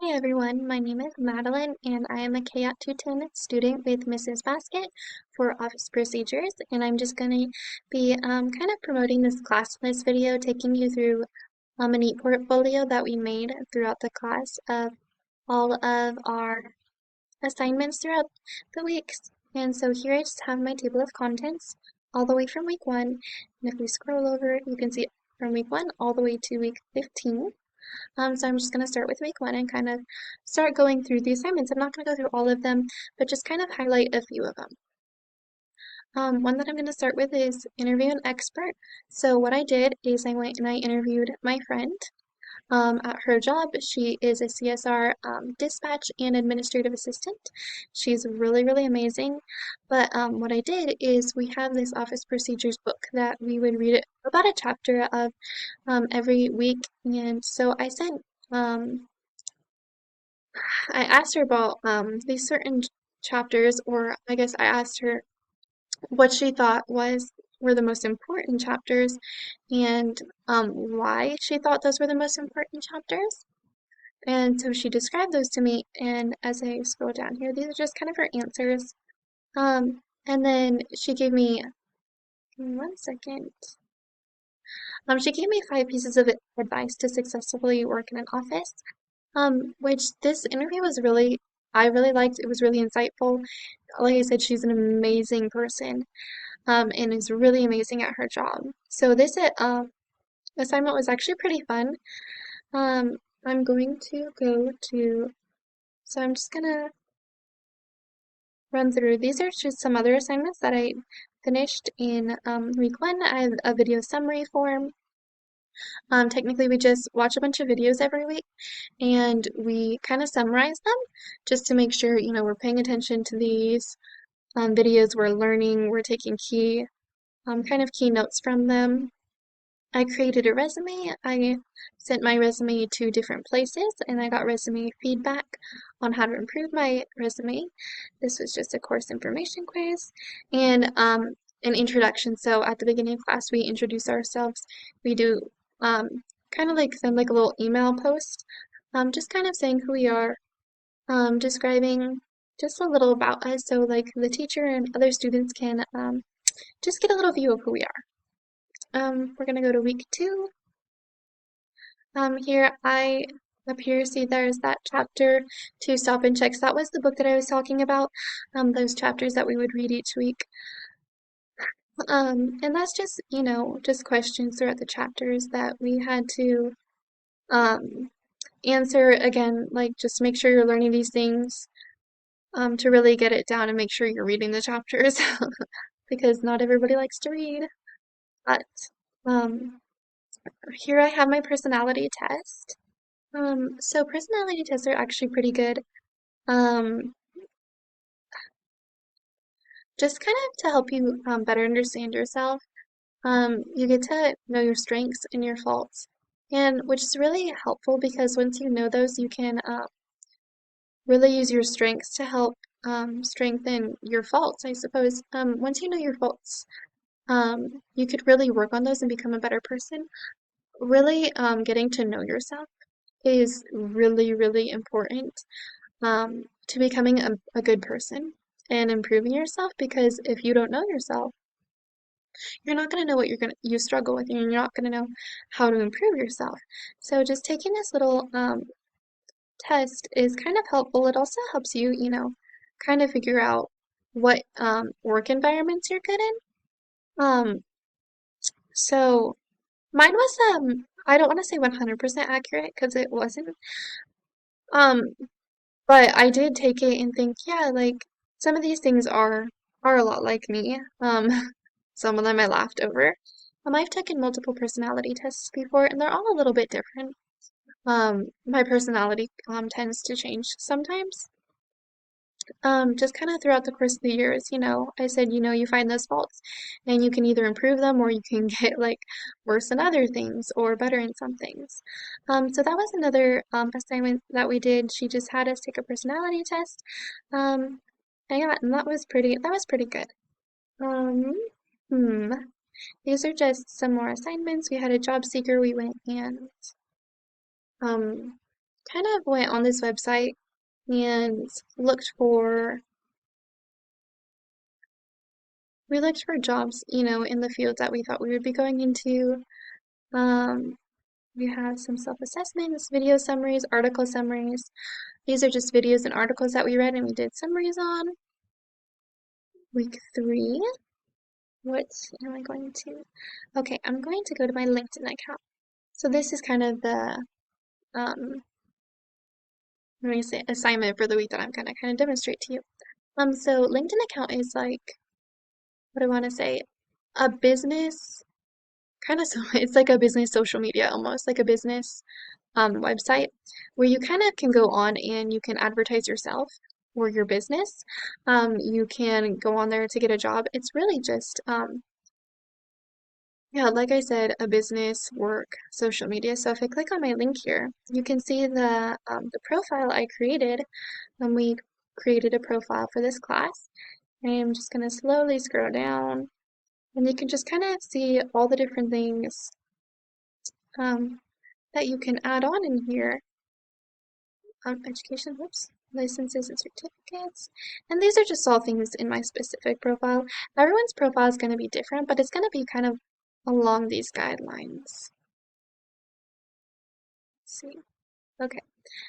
Hi everyone, my name is Madeline and I am a KAT 210 student with Mrs. Basket for Office Procedures, and I'm just going to be kind of promoting this class list video, taking you through a neat portfolio that we made throughout the class of all of our assignments throughout the weeks. And so here I just have my table of contents all the way from week 1, and if we scroll over you can see from week 1 all the way to week 15. So I'm just going to start with week 1 and kind of start going through the assignments. I'm not going to go through all of them, but just kind of highlight a few of them. One that I'm going to start with is interview an expert. So what I did is I went and I interviewed my friend at her job. She is a CSR dispatch and administrative assistant. She's really, really amazing. But what I did is we have this office procedures book that we would read about a chapter of every week. And so I asked her about these certain chapters, or I guess I asked her what she thought were the most important chapters, and why she thought those were the most important chapters. And so she described those to me, and as I scroll down here, these are just kind of her answers. And then she gave me, give me 1 second. She gave me 5 pieces of advice to successfully work in an office. Which this interview was I really liked. It was really insightful. Like I said, she's an amazing person, and is really amazing at her job. So this assignment was actually pretty fun. Um, I'm going to go to, so I'm just gonna run through. These are just some other assignments that I finished in week 1. I have a video summary form. Technically, we just watch a bunch of videos every week and we kind of summarize them just to make sure, we're paying attention to these videos, we're learning, we're taking kind of key notes from them. I created a resume. I sent my resume to different places and I got resume feedback on how to improve my resume. This was just a course information quiz and an introduction. So at the beginning of class, we introduce ourselves. We do kind of like send like a little email post, just kind of saying who we are, describing just a little about us so like the teacher and other students can just get a little view of who we are. We're gonna go to week 2. Here up here, see there's that chapter 2 stop and checks. That was the book that I was talking about, those chapters that we would read each week. And that's just, just questions throughout the chapters that we had to answer again, like just make sure you're learning these things to really get it down and make sure you're reading the chapters because not everybody likes to read. But um, here I have my personality test. So personality tests are actually pretty good. Um, just kind of to help you better understand yourself. You get to know your strengths and your faults, and which is really helpful because once you know those, you can really use your strengths to help strengthen your faults, I suppose. Once you know your faults, you could really work on those and become a better person. Really, getting to know yourself is really, really important to becoming a good person and improving yourself because if you don't know yourself, you're not going to know what you struggle with and you're not going to know how to improve yourself. So just taking this little test is kind of helpful. It also helps you, kind of figure out what work environments you're good in. Um, so mine was I don't want to say 100% accurate because it wasn't. Um, but I did take it and think, yeah, like some of these things are a lot like me. Some of them I laughed over. I've taken multiple personality tests before, and they're all a little bit different. My personality tends to change sometimes. Just kind of throughout the course of the years, I said, you find those faults and you can either improve them or you can get like worse in other things or better in some things. So that was another assignment that we did. She just had us take a personality test. Um, and yeah, and that was pretty good. Um, hmm. These are just some more assignments. We had a job seeker. We went and um kind of went on this website and looked for we looked for jobs, in the fields that we thought we would be going into. Um, we have some self-assessments, video summaries, article summaries. These are just videos and articles that we read and we did summaries on. Week 3. What am I going to? Okay, I'm going to go to my LinkedIn account. So this is kind of the um, let me say assignment for the week that I'm gonna kind of demonstrate to you. So LinkedIn account is like what I want to say, a business kind of so it's like a business social media almost like a business website where you kind of can go on and you can advertise yourself or your business. You can go on there to get a job. It's really just yeah, like I said, a business work social media. So if I click on my link here, you can see the profile I created when we created a profile for this class. I'm just going to slowly scroll down and you can just kind of see all the different things um, that you can add on in here. Education, whoops, licenses and certificates. And these are just all things in my specific profile. Everyone's profile is going to be different, but it's going to be kind of along these guidelines. Let's see. Okay.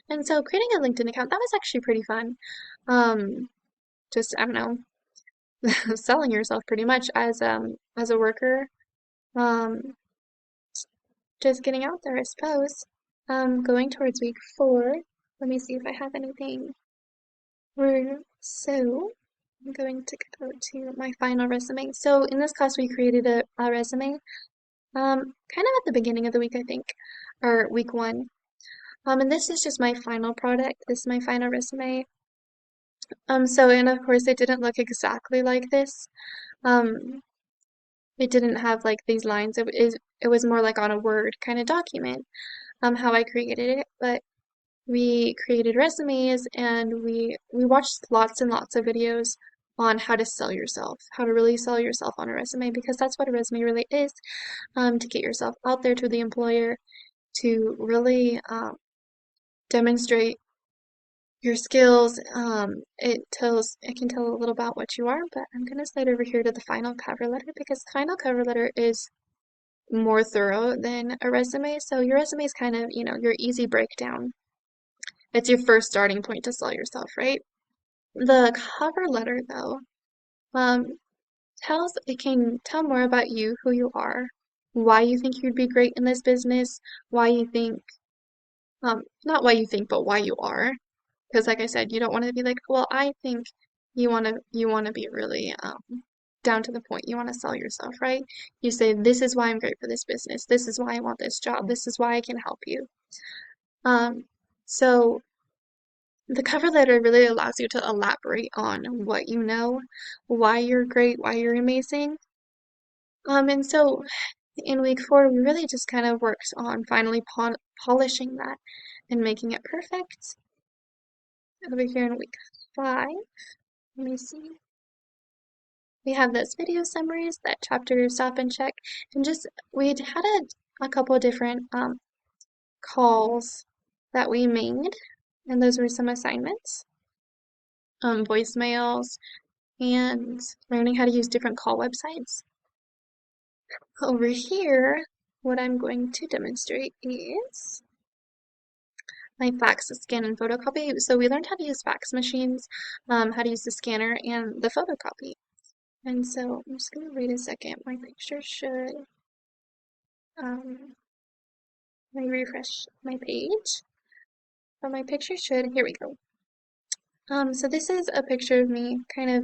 And so creating a LinkedIn account, that was actually pretty fun. Just, I don't know, selling yourself pretty much as a worker. Um, just getting out there, I suppose. Going towards week 4. Let me see if I have anything. So I'm going to go to my final resume. So in this class, we created a resume, kind of at the beginning of the week, I think, or week 1. And this is just my final product. This is my final resume. And of course, it didn't look exactly like this. Um, it didn't have like these lines. It was more like on a Word kind of document, how I created it. But we created resumes and we watched lots and lots of videos on how to sell yourself, how to really sell yourself on a resume, because that's what a resume really is, to get yourself out there to the employer, to really demonstrate your skills. It can tell a little about what you are, but I'm gonna slide over here to the final cover letter because the final cover letter is more thorough than a resume. So your resume is kind of, your easy breakdown. It's your first starting point to sell yourself, right? The cover letter, though, um, it can tell more about you, who you are, why you think you'd be great in this business, why you think, not why you think, but why you are. Because, like I said, you don't want to be like, well, I think you want to be really down to the point. You want to sell yourself, right? You say, this is why I'm great for this business. This is why I want this job. This is why I can help you. Um, so the cover letter really allows you to elaborate on what you know, why you're great, why you're amazing. And so in week 4, we really just kind of worked on finally polishing that and making it perfect. Over here in week 5, let me see. We have those video summaries, that chapter stop and check, and just we had a couple of different calls that we made, and those were some assignments, voicemails, and learning how to use different call websites. Over here, what I'm going to demonstrate is my fax, scan, and photocopy. So we learned how to use fax machines, how to use the scanner, and the photocopy. And so I'm just going to wait a second. My picture should, let me refresh my page. But my picture should, here we go. So this is a picture of me, kind of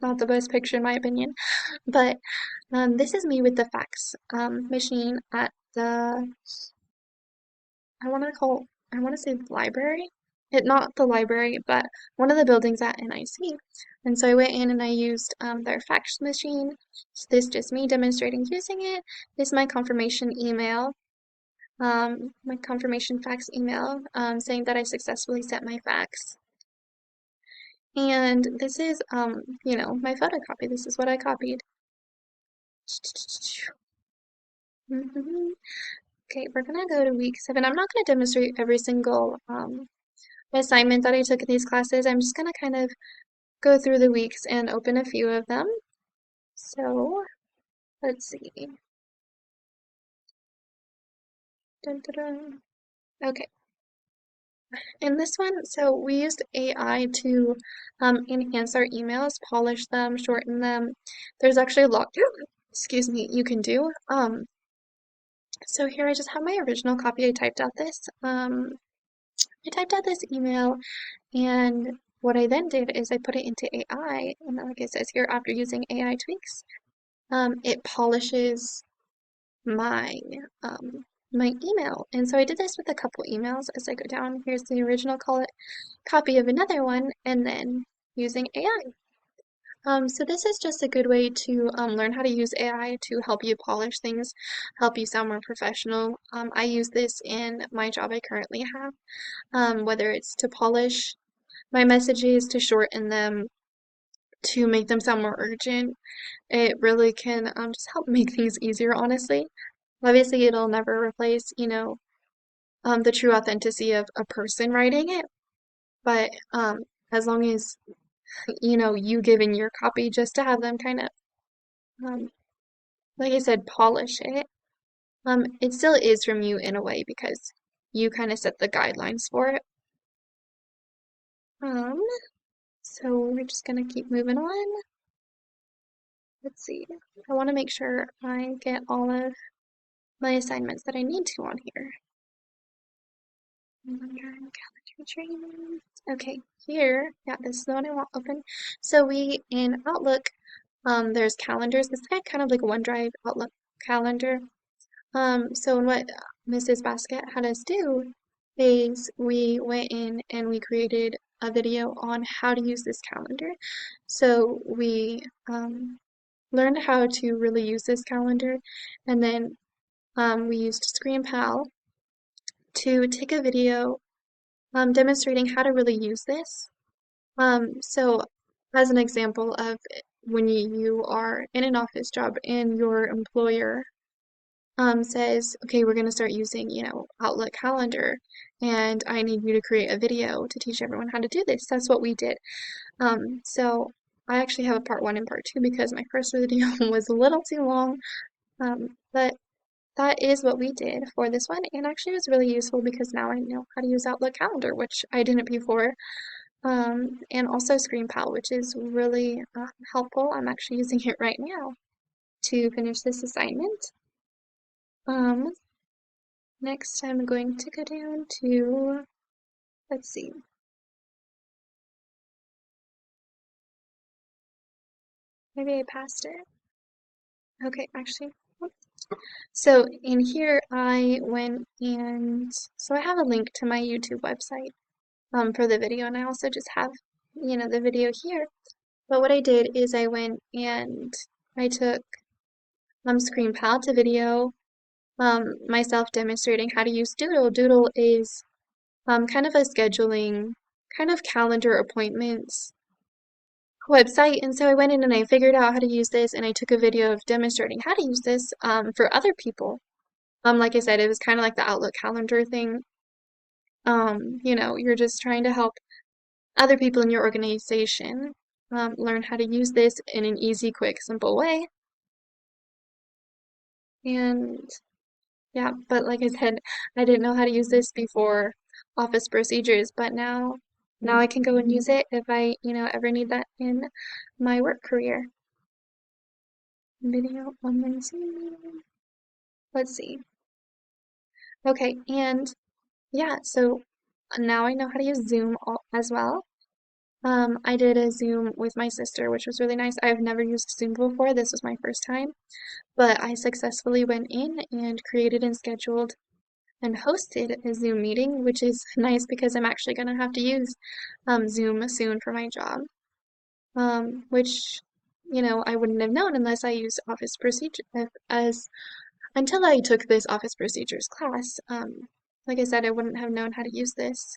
not the best picture in my opinion, but this is me with the fax machine at the I want to call, I want to say the library. Not the library, but one of the buildings at NIC. And so I went in and I used their fax machine. So this is just me demonstrating using it. This is my confirmation email, my confirmation fax email, saying that I successfully sent my fax. And this is, my photocopy. This is what I copied. Okay, we're gonna go to week 7. I'm not gonna demonstrate every single assignment that I took in these classes. I'm just gonna kind of go through the weeks and open a few of them. So let's see. Dun, dun, dun. Okay, in this one, so we used AI to enhance our emails, polish them, shorten them. There's actually a lot, excuse me, you can do. So here I just have my original copy. I typed out this email, and what I then did is I put it into AI, and like it says here, after using AI tweaks, it polishes my my email. And so I did this with a couple emails as I go down. Here's the original copy of another one, and then using AI. So this is just a good way to learn how to use AI to help you polish things, help you sound more professional. I use this in my job I currently have, whether it's to polish my messages, to shorten them, to make them sound more urgent. It really can just help make things easier, honestly. Obviously, it'll never replace, the true authenticity of a person writing it, but as long as, you giving your copy just to have them kind of, um, like I said, polish it, it still is from you in a way because you kind of set the guidelines for it. Um, so we're just gonna keep moving on. Let's see. I want to make sure I get all of my assignments that I need to on here. Calendar training. Okay, here, yeah, this is the one I want open. So in Outlook, there's calendars. This is kind of like a OneDrive Outlook calendar. So what Mrs. Basket had us do is we went in and we created a video on how to use this calendar. So we learned how to really use this calendar, and then we used ScreenPal to take a video demonstrating how to really use this. So as an example of when you are in an office job and your employer says, okay, we're going to start using, Outlook Calendar, and I need you to create a video to teach everyone how to do this. That's what we did. So I actually have a part 1 and part 2 because my first video was a little too long, but that is what we did for this one, and actually it was really useful because now I know how to use Outlook Calendar, which I didn't before, and also ScreenPal, which is really helpful. I'm actually using it right now to finish this assignment. Um, Next I'm going to go down to, let's see, maybe I passed it. Okay, actually, so in here I went and, so I have a link to my YouTube website for the video, and I also just have, the video here. But what I did is I went and I took ScreenPal to video myself demonstrating how to use Doodle. Doodle is kind of a scheduling, kind of calendar appointments website. And so I went in and I figured out how to use this, and I took a video of demonstrating how to use this for other people. Like I said, it was kind of like the Outlook calendar thing. You're just trying to help other people in your organization learn how to use this in an easy, quick, simple way. And yeah, but like I said, I didn't know how to use this before Office procedures, but now I can go and use it if I, ever need that in my work career. Video online Zoom. Let's see. Okay, and yeah, so now I know how to use Zoom as well. I did a Zoom with my sister, which was really nice. I've never used Zoom before. This was my first time, but I successfully went in and created and scheduled and hosted a Zoom meeting, which is nice because I'm actually going to have to use Zoom soon for my job, which, I wouldn't have known unless I used Office Procedure as until I took this Office Procedures class. Like I said, I wouldn't have known how to use this.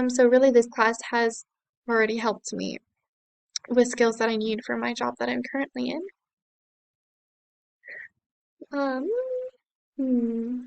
So really this class has already helped me with skills that I need for my job that I'm currently in. Um, hmm.